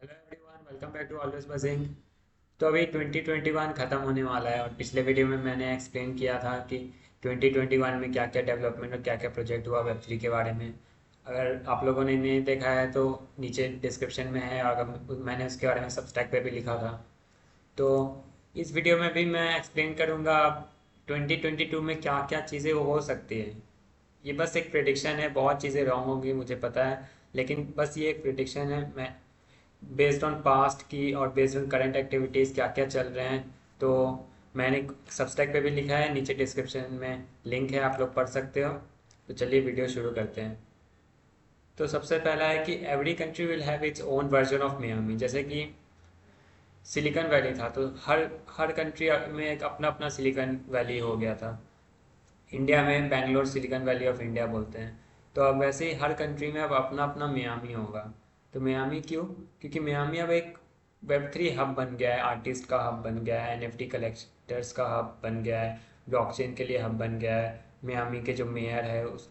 Hello everyone, welcome back to always buzzing. तो अभी 2021 ख़त्म होने वाला है और पिछले वीडियो में मैंने एक्सप्लेन किया था कि 2021 में क्या क्या डेवलपमेंट और क्या क्या प्रोजेक्ट हुआ वेब3 के बारे में। अगर आप लोगों ने नहीं देखा है तो नीचे डिस्क्रिप्शन में है, और मैंने उसके बारे में सबस्टैक पे भी लिखा था। तो इस वीडियो में भी मैं एक्सप्लेन करूँगा 2022 में क्या क्या चीज़ें हो सकती है। ये बस एक प्रिडिक्शन है, बहुत चीज़ें रॉन्ग होंगी मुझे पता है, लेकिन बस ये एक प्रिडिक्शन है। मैं बेस्ड ऑन पास्ट की और बेस्ड ऑन करंट एक्टिविटीज़ क्या क्या चल रहे हैं। तो मैंने सब्सटैक पे भी लिखा है, नीचे डिस्क्रिप्शन में लिंक है, आप लोग पढ़ सकते हो। तो चलिए वीडियो शुरू करते हैं। तो सबसे पहला है कि every country will have its own version of Miami. जैसे कि सिलिकॉन वैली था, तो हर हर कंट्री में एक अपना अपना सिलिकॉन वैली हो गया था। इंडिया में Bangalore silicon valley of India बोलते हैं। तो अब वैसे ही हर कंट्री में अब अपना अपना मियामी होगा। तो मियामी क्यों? क्योंकि मियामी अब एक वेब3 हब बन गया है, आर्टिस्ट का हब बन गया है, एनएफटी कलेक्टर्स का हब बन गया है, ब्लॉकचेन के लिए हब बन गया है। मियामी के जो मेयर है उस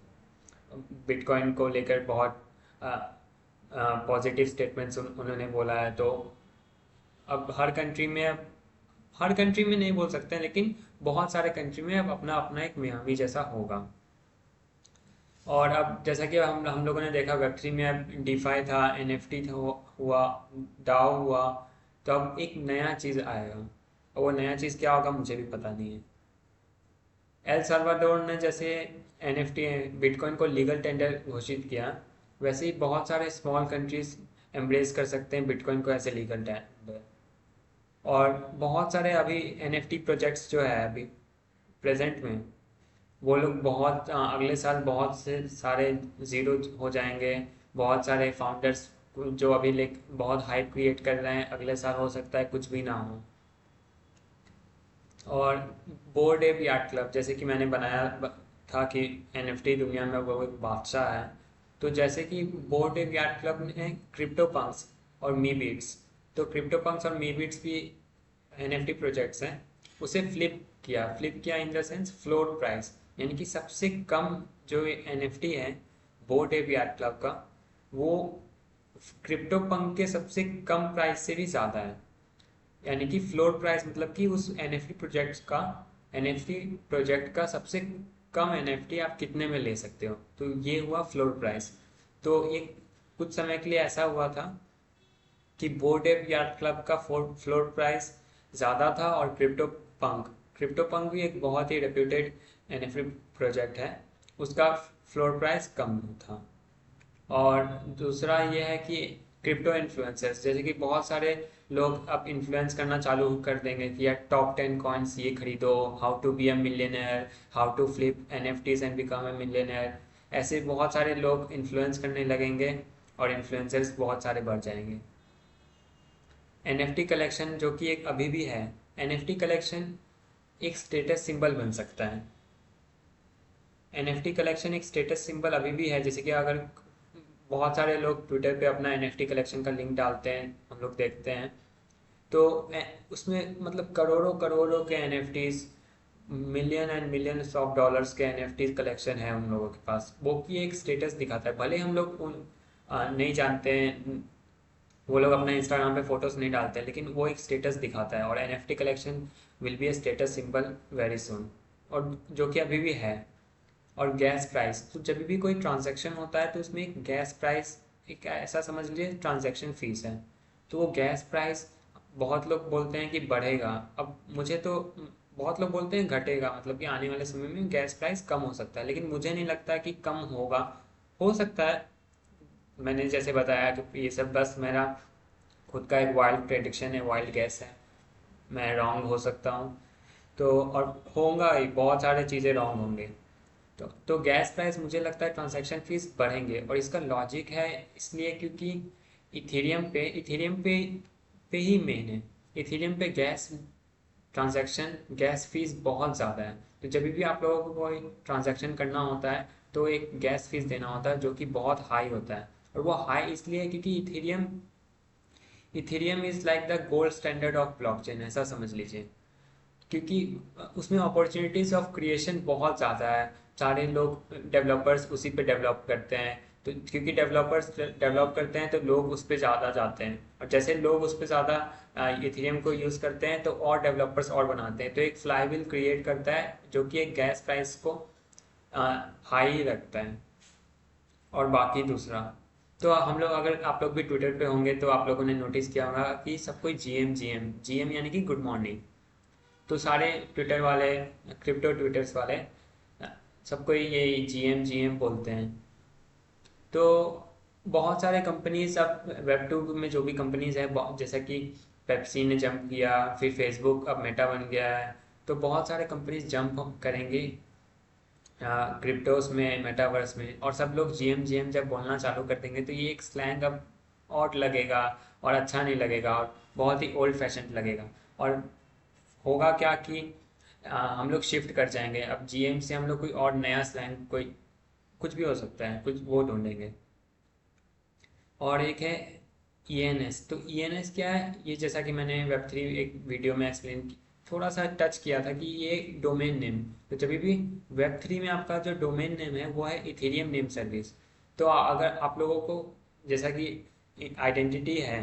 बिटकॉइन को लेकर बहुत पॉजिटिव स्टेटमेंट्स उन्होंने बोला है। तो अब हर कंट्री में नहीं बोल सकते हैं, लेकिन बहुत सारे कंट्री में अब अपना अपना एक मियामी जैसा होगा। और अब जैसा कि हम लोगों ने देखा वेब3 में अब डिफाई था, एनएफटी था, हुआ डाओ हुआ। तो अब एक नया चीज़ आएगा, और वो नया चीज़ क्या होगा मुझे भी पता नहीं है। एल साल्वाडोर ने जैसे एनएफटी बिटकॉइन को लीगल टेंडर घोषित किया, वैसे ही बहुत सारे स्मॉल कंट्रीज एम्ब्रेस कर सकते हैं बिटकॉइन को एज ए लीगल टेंडर। और बहुत सारे अभी एनएफटी प्रोजेक्ट्स जो है अभी प्रेजेंट में, वो लोग बहुत अगले साल बहुत से सारे ज़ीरो हो जाएंगे। बहुत सारे फाउंडर्स जो अभी बहुत हाइप क्रिएट कर रहे हैं, अगले साल हो सकता है कुछ भी ना हो। और बोर्ड एप यार्ड क्लब जैसे कि मैंने बनाया था कि एनएफटी दुनिया में वो एक बादशाह है। तो जैसे कि बोर्ड एप यार्ड क्लब ने क्रिप्टो पंक्स और मी बीट्स, तो क्रिप्टो पंक्स और मी बीट्स भी एनएफटी प्रोजेक्ट्स हैं, उसे फ्लिप किया in the sense float price, यानी कि सबसे कम जो एनएफटी है बोट एप यार्ड क्लब का, वो क्रिप्टो पंक के सबसे कम प्राइस से भी ज़्यादा है। यानी कि फ्लोट प्राइस मतलब कि उस एनएफटी प्रोजेक्ट का सबसे कम एनएफटी आप कितने में ले सकते हो, तो ये हुआ फ्लोट प्राइस। तो एक कुछ समय के लिए ऐसा हुआ था कि बोर्ड एप यार्ड क्लब का फ्लोर प्राइस ज़्यादा था, और क्रिप्टो पंक भी एक बहुत ही रेप्यूटेड एनएफटी प्रोजेक्ट है, उसका फ्लोर प्राइस कम था। और दूसरा ये है कि क्रिप्टो इन्फ्लुएंसर्स, जैसे कि बहुत सारे लोग अब इन्फ्लुएंस करना चालू कर देंगे कि यार टॉप 10 कॉइन्स ये खरीदो, how to be a millionaire, how to flip NFTs and become a millionaire. ऐसे बहुत सारे लोग इन्फ्लुएंस करने लगेंगे, और इन्फ्लुएंसर्स बहुत सारे बढ़ जाएंगे। एनएफटी कलेक्शन जो कि एक अभी भी है, एनएफटी कलेक्शन एक स्टेटस सिंबल बन सकता है। एनएफटी कलेक्शन एक स्टेटस सिंबल अभी भी है, जैसे कि अगर बहुत सारे लोग ट्विटर पे अपना एनएफटी कलेक्शन का लिंक डालते हैं, हम लोग देखते हैं। तो उसमें मतलब करोड़ों करोड़ों के NFTs, million and millions of dollars के एनएफटी कलेक्शन है उन लोगों के पास, वो की एक स्टेटस दिखाता है। भले हम लोग नहीं जानते हैं, वो लोग अपना इंस्टाग्राम पे फोटोज नहीं डालते हैं, लेकिन वो एक स्टेटस दिखाता है, और NFT collection will be A status symbol very soon, और जो कि अभी भी है। और गैस प्राइस, तो जब भी कोई ट्रांजैक्शन होता है तो उसमें एक गैस प्राइस, एक ऐसा समझ लीजिए ट्रांजैक्शन फीस है। तो वो गैस प्राइस बहुत लोग बोलते हैं कि बढ़ेगा, अब मुझे तो बहुत लोग बोलते हैं घटेगा, मतलब कि आने वाले समय में गैस प्राइस कम हो सकता है, लेकिन मुझे नहीं लगता कि कम होगा। हो सकता है, मैंने जैसे बताया कि ये सब बस मेरा खुद का एक वाइल्ड प्रेडिक्शन है, वाइल्ड गैस है, मैं रॉन्ग हो सकता हूँ। तो और होगा ही, बहुत सारे चीज़ें रॉन्ग होंगे। तो गैस प्राइस मुझे लगता है ट्रांजैक्शन फीस बढ़ेंगे, और इसका लॉजिक है इसलिए क्योंकि इथेरियम पे ही मेन है। इथेरियम पे गैस फीस बहुत ज़्यादा है। तो जब भी आप लोगों को कोई ट्रांजैक्शन करना होता है तो एक गैस फीस देना होता है, जो कि बहुत हाई होता है। और वो हाई इसलिए है क्योंकि Ethereum is like the gold standard of blockchain, ऐसा समझ लीजिए। क्योंकि उसमें अपॉर्चुनिटीज ऑफ क्रिएशन बहुत ज़्यादा है, सारे लोग डेवलपर्स उसी पे डेवलप करते हैं। तो क्योंकि डेवलपर्स डेवलप करते हैं तो लोग उस पर ज़्यादा जाते हैं, और जैसे लोग उस पर ज़्यादा इथेरियम को यूज़ करते हैं तो और डेवलपर्स और बनाते हैं, तो एक फ्लाईव्हील क्रिएट करता है जो कि एक गैस प्राइस को हाई रखता है। और बाकी दूसरा, तो हम लोग, अगर आप लोग भी ट्विटर पे होंगे तो आप लोगों ने नोटिस किया होगा कि सब कोई जीएम जीएम जीएम यानी कि गुड मॉर्निंग। तो सारे ट्विटर वाले, क्रिप्टो ट्विटर्स वाले, सबको ये जीएम जीएम बोलते हैं। तो बहुत सारे कंपनीज अब वेब टू में जो भी कंपनीज है, जैसा कि पेप्सी ने जंप किया, फिर फेसबुक अब मेटा बन गया है, तो बहुत सारे कंपनीज जंप करेंगे क्रिप्टोस में, मेटावर्स में, और सब लोग जीएम जीएम जब बोलना चालू कर देंगे तो ये एक स्लैंग अब ऑड लगेगा और अच्छा नहीं लगेगा और बहुत ही ओल्ड फैशन लगेगा। और होगा क्या कि हम लोग शिफ्ट कर जाएंगे, अब जीएम से हम लोग कोई और नया स्लैंग, कोई कुछ भी हो सकता है, कुछ वो ढूंढेंगे। और एक है ईएनएस। तो ईएनएस क्या है, ये जैसा कि मैंने वेब थ्री एक वीडियो में एक्सप्लेन थोड़ा सा टच किया था कि ये डोमेन नेम। तो जब भी वेब थ्री में आपका जो डोमेन नेम है वो है इथेरियम नेम सर्विस। तो अगर आप लोगों को जैसा कि आइडेंटिटी है,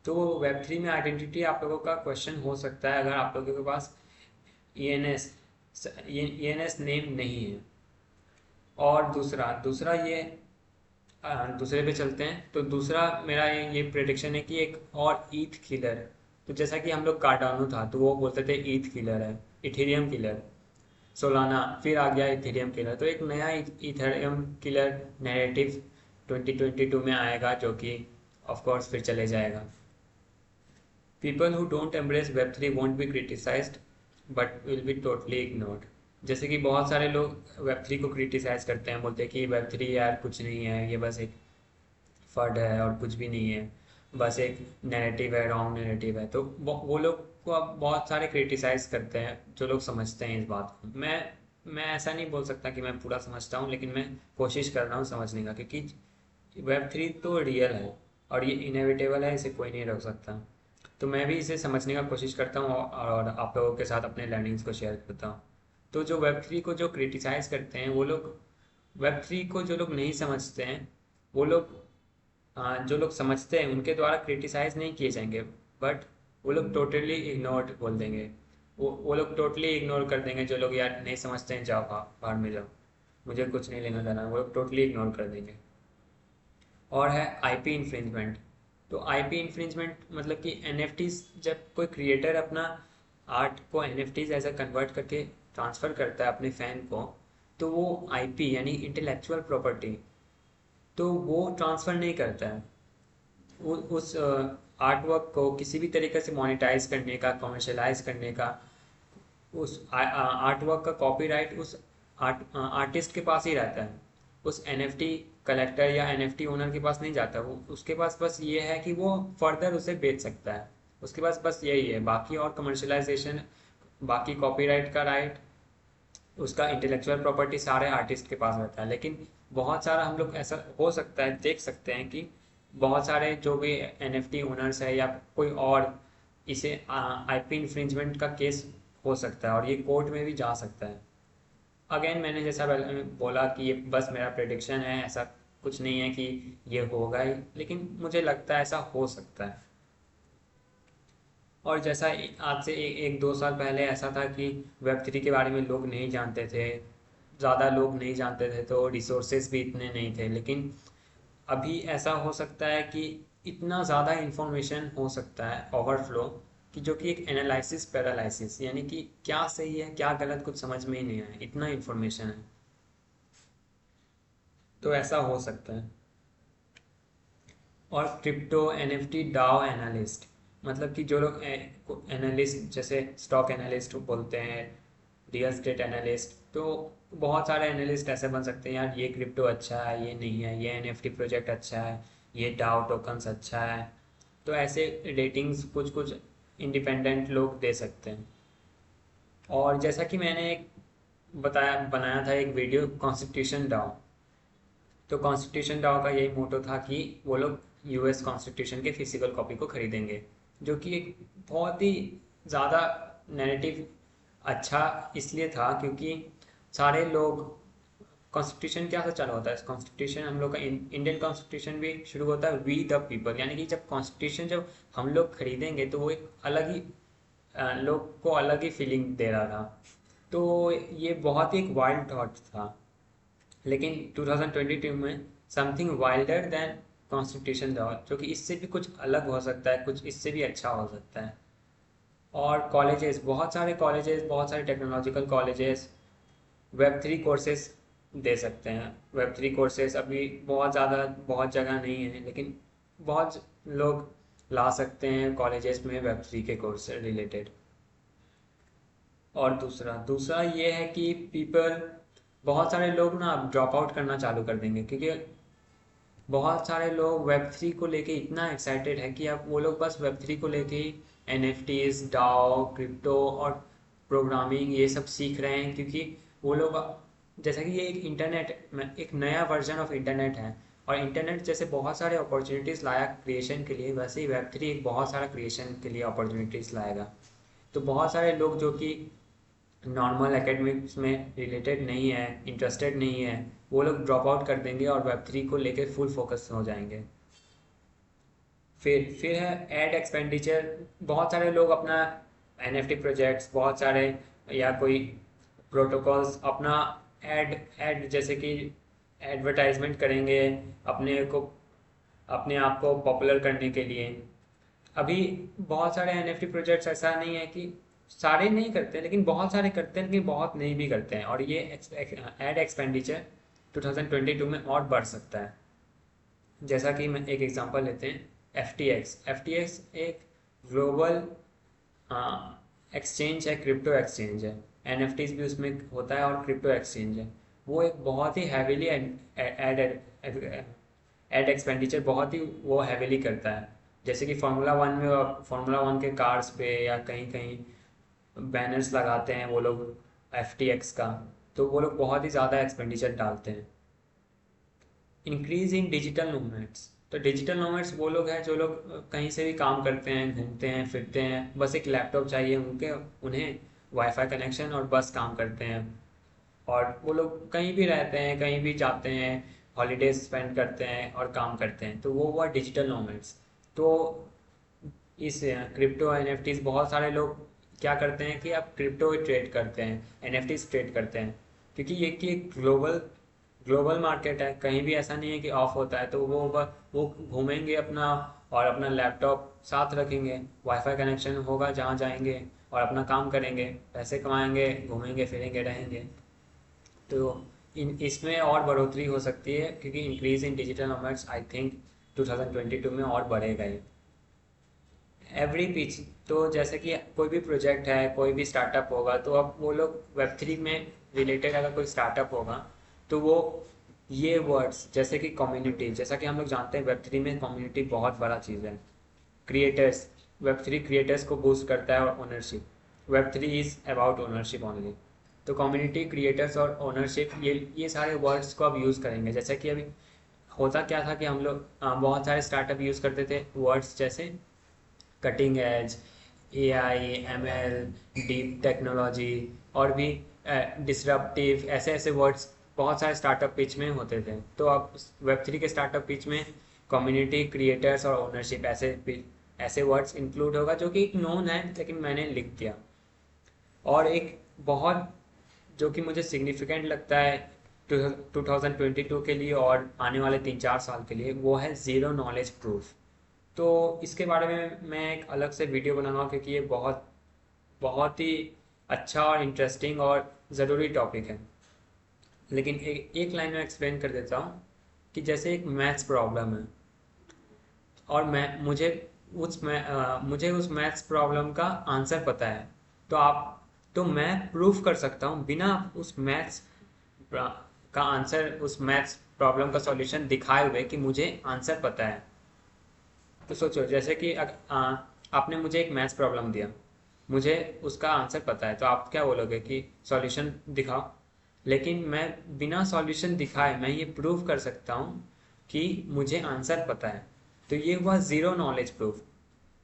तो वेब थ्री में आइडेंटिटी आप लोगों का क्वेश्चन हो सकता है अगर आप लोगों के पास ईएनएस ईएनएस नेम नहीं है। और दूसरा दूसरा ये दूसरे पे चलते हैं। तो दूसरा मेरा ये प्रेडिक्शन है कि एक और ईथ किलर। तो जैसा कि हम लोग कार्डानो था तो वो बोलते थे ईथ किलर है, इथेरियम किलर। सोलाना फिर आ गया इथेरियम किलर, तो एक नया इथेरियम किलर नैरेटिव 2022 में आएगा जो कि ऑफ कोर्स फिर चले जाएगा। People who don't embrace web three won't be criticised but will be totally ignored. जैसे कि बहुत सारे लोग वेब थ्री को क्रिटिसाइज करते हैं, बोलते हैं कि वेब थ्री यार कुछ नहीं है, ये बस एक फर्ड है और कुछ भी नहीं है, बस एक नैरेटिव है, रॉन्ग नैरेटिव है। तो वो लोग को अब बहुत सारे क्रिटिसाइज करते हैं जो लोग समझते हैं इस बात को। मैं ऐसा नहीं बोल सकता कि मैं पूरा समझता हूँ, लेकिन मैं कोशिश कर रहा हूँ समझने का, क्योंकि वेब थ्री तो रियल है और ये इनएविटेबल है, इसे कोई नहीं रोक सकता। तो मैं भी इसे समझने का कोशिश करता हूँ और आप लोगों के साथ अपने लर्निंग्स को शेयर करता हूँ। तो जो वेब थ्री को जो क्रिटिसाइज करते हैं वो लोग, वेब थ्री को जो लोग नहीं समझते हैं वो लोग, जो लोग समझते हैं उनके द्वारा क्रिटिसाइज नहीं किए जाएंगे, बट वो लोग टोटली इग्नोर्ड बोल देंगे। वो लोग टोटली इग्नोर कर देंगे। जो लोग यार नहीं समझते हैं, जाओ बाहर में जाओ, मुझे कुछ नहीं लेना देना, वो लोग टोटली इग्नोर कर देंगे। और है आईपी इन्फ्रिंजमेंट। तो आईपी इन्फ्रिंजमेंट मतलब कि एनएफटीज, जब कोई क्रिएटर अपना आर्ट को एनएफटीज ऐसा कन्वर्ट करके ट्रांसफ़र करता है अपने फैन को, तो वो आईपी यानी इंटेलेक्चुअल प्रॉपर्टी, तो वो ट्रांसफ़र नहीं करता है। उस आर्ट वर्क को किसी भी तरीके से मोनेटाइज करने का, कमर्शलाइज करने का, उस आर्ट वर्क का कॉपीराइट उस आर्टिस्ट के पास ही रहता है। उस एनएफटी कलेक्टर या एनएफटी ओनर के पास नहीं जाता। वो उसके पास बस ये है कि वो फर्दर उसे बेच सकता है, उसके पास बस यही है। बाकी और कमर्शलाइजेशन, बाकी कॉपीराइट का राइट, उसका इंटेलेक्चुअल प्रॉपर्टी सारे आर्टिस्ट के पास रहता है। लेकिन बहुत सारा हम लोग ऐसा हो सकता है देख सकते हैं कि बहुत सारे जो भी एनएफटी ओनर्स है या कोई और, इसे आईपी इन्फ्रिंजमेंट का केस हो सकता है और ये कोर्ट में भी जा सकता है। अगेन मैंने जैसा बोला कि ये बस मेरा प्रेडिक्शन है, ऐसा कुछ नहीं है कि ये होगा ही, लेकिन मुझे लगता है ऐसा हो सकता है। और जैसा आज से एक दो साल पहले ऐसा था कि वेब थ्री के बारे में लोग नहीं जानते थे, ज़्यादा लोग नहीं जानते थे, तो रिसोर्सेज भी इतने नहीं थे। लेकिन अभी ऐसा हो सकता है कि इतना ज़्यादा इंफॉर्मेशन हो सकता है ओवरफ्लो, कि जो कि एक एनालिसिस पैरालिसिस, यानी कि क्या सही है क्या गलत कुछ समझ में ही नहीं आया, इतना इंफॉर्मेशन है। तो ऐसा हो सकता है। और क्रिप्टो एनएफटी डाओ एनालिस्ट, मतलब कि जो लोग एनालिस्ट, जैसे स्टॉक एनालिस्ट बोलते हैं, रियल स्टेट एनालिस्ट, तो बहुत सारे एनालिस्ट ऐसे बन सकते हैं यार ये क्रिप्टो अच्छा है, ये नहीं है, ये एनएफटी प्रोजेक्ट अच्छा है, ये डाओ टोकन्स अच्छा है। तो ऐसे रेटिंग्स कुछ कुछ इंडिपेंडेंट लोग दे सकते हैं। और जैसा कि मैंने एक बताया बनाया था एक वीडियो कॉन्स्टिट्यूशन डाओ। तो कॉन्स्टिट्यूशन डाओ का यही मोटो था कि वो लोग यूएस कॉन्स्टिट्यूशन के फिजिकल कॉपी को खरीदेंगे, जो कि एक बहुत ही ज़्यादा नैरेटिव अच्छा इसलिए था क्योंकि सारे लोग कॉन्स्टिट्यूशन क्या से चालू होता है? कॉन्स्टिट्यूशन हम लोग का इंडियन कॉन्स्टिट्यूशन भी शुरू होता है वी द पीपल, यानी कि जब कॉन्स्टिट्यूशन जब हम लोग खरीदेंगे तो वो एक अलग ही लोग को अलग ही फीलिंग दे रहा था। तो ये बहुत ही एक वाइल्ड थॉट था, लेकिन 2022 में समथिंग वाइल्डर देन कॉन्स्टिट्यूशन था, जो कि इससे भी कुछ अलग हो सकता है, कुछ इससे भी अच्छा हो सकता है। और कॉलेजेस, बहुत सारे टेक्नोलॉजिकल कॉलेजेस वेब 3 कोर्सेज दे सकते हैं। वेब 3 कोर्सेज अभी बहुत जगह नहीं है, लेकिन बहुत लोग ला सकते हैं कॉलेजेस में वेब 3 के कोर्स से रिलेटेड। और दूसरा दूसरा ये है कि पीपल, बहुत सारे लोग ना अब ड्रॉप आउट करना चालू कर देंगे, क्योंकि बहुत सारे लोग वेब 3 को लेके इतना एक्साइटेड है कि अब वो लोग बस वेब 3 को लेके ही NFTs, डाओ, क्रिप्टो और प्रोग्रामिंग ये सब सीख रहे हैं, क्योंकि वो लोग, जैसा कि ये एक इंटरनेट में एक नया वर्जन ऑफ इंटरनेट है, और इंटरनेट जैसे बहुत सारे अपॉर्चुनिटीज़ लाया क्रिएशन के लिए, वैसे ही वेब 3 एक बहुत सारा क्रिएशन के लिए अपॉर्चुनिटीज़ लाएगा। तो बहुत सारे लोग जो कि नॉर्मल एकेडमिक्स में रिलेटेड नहीं है, इंटरेस्टेड नहीं है, वो लोग ड्रॉप आउट कर देंगे और वेब 3 को लेके फुल फोकस हो जाएंगे। फिर है एड एक्सपेंडिचर। बहुत सारे लोग अपना NFT प्रोजेक्ट्स, बहुत सारे या कोई प्रोटोकॉल्स अपना एड एड जैसे कि एडवर्टाइजमेंट करेंगे अपने को, अपने आप को पॉपुलर करने के लिए। अभी बहुत सारे NFT प्रोजेक्ट्स, ऐसा नहीं है कि सारे नहीं करते, लेकिन बहुत सारे करते हैं, लेकिन बहुत नहीं भी करते हैं, और ये एड एक्सपेंडिचर 2022 में और बढ़ सकता है। जैसा कि मैं एक एग्जांपल लेते हैं, FTX एक ग्लोबल एक्सचेंज है, क्रिप्टो एक्सचेंज है। NFTs भी उसमें होता है और क्रिप्टो एक्सचेंज है। वो एक बहुत ही हैवीली एड एक्सपेंडिचर बहुत ही वो हैवीली करता है। जैसे कि फार्मूला 1 के कार्स पे या कहीं कहीं बैनर्स लगाते हैं वो लोग FTX का, तो वो लोग बहुत ही ज़्यादा एक्सपेंडिचर डालते हैं। Increase in digital nomads. तो डिजिटल नोमैड्स वो लोग हैं जो लोग कहीं से भी काम करते हैं, घूमते हैं, फिरते हैं, बस एक लैपटॉप चाहिए उन्हें वाईफाई कनेक्शन, और बस काम करते हैं। और वो लोग कहीं भी रहते हैं, कहीं भी जाते हैं, हॉलीडेज स्पेंड करते हैं और काम करते हैं, तो वो हुआ डिजिटल नोमैड्स। तो इस क्रिप्टो NFTs, बहुत सारे लोग क्या करते हैं कि अब क्रिप्टो ट्रेड करते हैं, NFTs ट्रेड करते हैं, क्योंकि ये कि ग्लोबल ग्लोबल मार्केट है, कहीं भी ऐसा नहीं है कि ऑफ होता है। तो वो घूमेंगे अपना, और अपना लैपटॉप साथ रखेंगे, वाईफाई कनेक्शन होगा जहाँ जाएंगे, और अपना काम करेंगे, पैसे कमाएंगे, घूमेंगे फिरेंगे रहेंगे। तो इसमें और बढ़ोतरी हो सकती है, क्योंकि increase in digital nomads I think 2022 में और बढ़ेगा ये। एवरी पिच, तो जैसे कि कोई भी प्रोजेक्ट है, कोई भी स्टार्टअप होगा, तो अब वो लोग वेब 3 में रिलेटेड अगर कोई स्टार्टअप होगा, तो वो ये वर्ड्स जैसे कि कम्युनिटी, जैसा कि हम लोग जानते हैं वेब 3 में कम्युनिटी बहुत बड़ा चीज़ है। क्रिएटर्स, वेब 3 क्रिएटर्स को बूस्ट करता है, और ownership, web 3 is about ownership only. तो कम्युनिटी, क्रिएटर्स और ओनरशिप, ये सारे वर्ड्स को अब यूज़ करेंगे। जैसे कि अभी होता क्या था कि हम लोग बहुत सारे स्टार्टअप यूज़ करते थे वर्ड्स जैसे cutting edge, AI, ML, deep technology, और भी डिसरप्टिव, ऐसे ऐसे वर्ड्स बहुत सारे स्टार्टअप पिच में होते थे। तो अब वेब 3 के स्टार्टअप पिच में कम्युनिटी, क्रिएटर्स और ओनरशिप ऐसे वर्ड्स इंक्लूड होगा, जो कि नोन है, लेकिन मैंने लिख दिया। और एक बहुत जो कि मुझे सिग्निफिकेंट लगता है 2022 के लिए और आने वाले 3-4 साल के लिए, वो है ज़ीरो नॉलेज प्रूफ। तो इसके बारे में मैं एक अलग से वीडियो बनाऊंगा, क्योंकि ये बहुत बहुत ही अच्छा और इंटरेस्टिंग और ज़रूरी टॉपिक है। लेकिन एक लाइन में एक्सप्लेन कर देता हूँ कि जैसे एक मैथ्स प्रॉब्लम है, और मुझे उस मैथ्स प्रॉब्लम का आंसर पता है, तो मैं प्रूफ कर सकता हूँ बिना उस मैथ्स का आंसर, उस मैथ्स प्रॉब्लम का सॉल्यूशन दिखाए हुए, कि मुझे आंसर पता है। तो सोचो, जैसे कि आपने मुझे एक मैथ्स प्रॉब्लम दिया, मुझे उसका आंसर पता है, तो आप क्या बोलोगे कि सॉल्यूशन दिखाओ। लेकिन मैं बिना सॉल्यूशन दिखाए मैं ये प्रूव कर सकता हूँ कि मुझे आंसर पता है। तो ये हुआ ज़ीरो नॉलेज प्रूफ।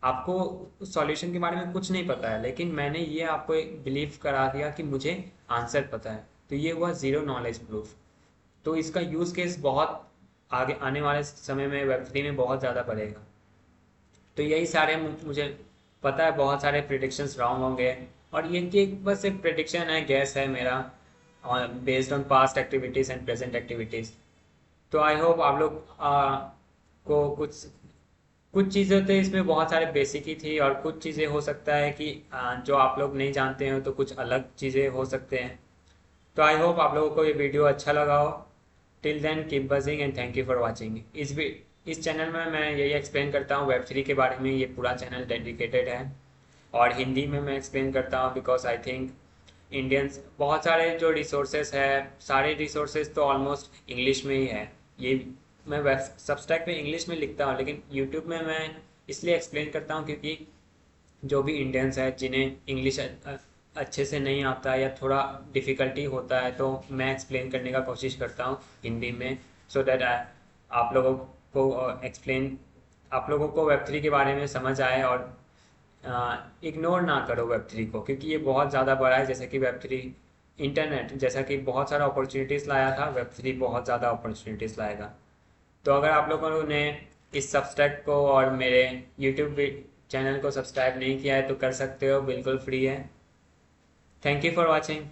आपको सॉल्यूशन के बारे में कुछ नहीं पता है, लेकिन मैंने ये आपको बिलीव करा दिया कि मुझे आंसर पता है, तो ये हुआ ज़ीरो नॉलेज प्रूफ। तो इसका यूज़ केस बहुत आगे आने वाले समय में वेब3 में बहुत ज़्यादा बढ़ेगा। तो यही सारे मुझे पता है बहुत सारे प्रिडिक्शंस रॉन्ग होंगे, और ये कि बस एक प्रिडिक्शन है, गैस है मेरा, based on past activities and present activities. तो आई होप आप लोग को कुछ कुछ चीज़ें तो इसमें बहुत सारे बेसिक ही थी, और कुछ चीज़ें हो सकता है कि जो आप लोग नहीं जानते हो, तो कुछ अलग चीज़ें हो सकते हैं। तो आई होप आप लोगों को ये वीडियो अच्छा लगा हो। Till then keep buzzing and thank you for watching. इस चैनल में मैं यही एक्सप्लेन करता हूँ वेब3 के बारे में, ये पूरा चैनल डेडिकेटेड है। और हिंदी में मैं एक्सप्लेन करता हूँ बिकॉज आई थिंक इंडियंस बहुत सारे जो रिसोर्सेस है, सारे रिसोर्सेज तो ऑलमोस्ट इंग्लिश में ही है। ये मैं वेब सबस्टैक पे इंग्लिश में लिखता हूँ, लेकिन यूट्यूब में मैं इसलिए एक्सप्लेन करता हूँ क्योंकि जो भी इंडियंस है जिन्हें इंग्लिश अच्छे से नहीं आता या थोड़ा डिफ़िकल्टी होता है, तो मैं एक्सप्लेन करने का कोशिश करता हूँ हिंदी में, सो दैट आप लोगों को एक्सप्लेन आप लोगों को वेब3 के बारे में समझ आए, और इग्नोर ना करो वेब3 को, क्योंकि ये बहुत ज़्यादा बड़ा है। जैसे कि वेब3 इंटरनेट जैसा कि बहुत सारा अपॉर्चुनिटीज़ लाया था, वेब3 बहुत ज़्यादा अपॉर्चुनिटीज़ लाएगा। तो अगर आप लोगों ने इस सब्सक्राइब को और मेरे यूट्यूब चैनल को सब्सक्राइब नहीं किया है तो कर सकते हो, बिल्कुल फ्री है। Thank you for watching.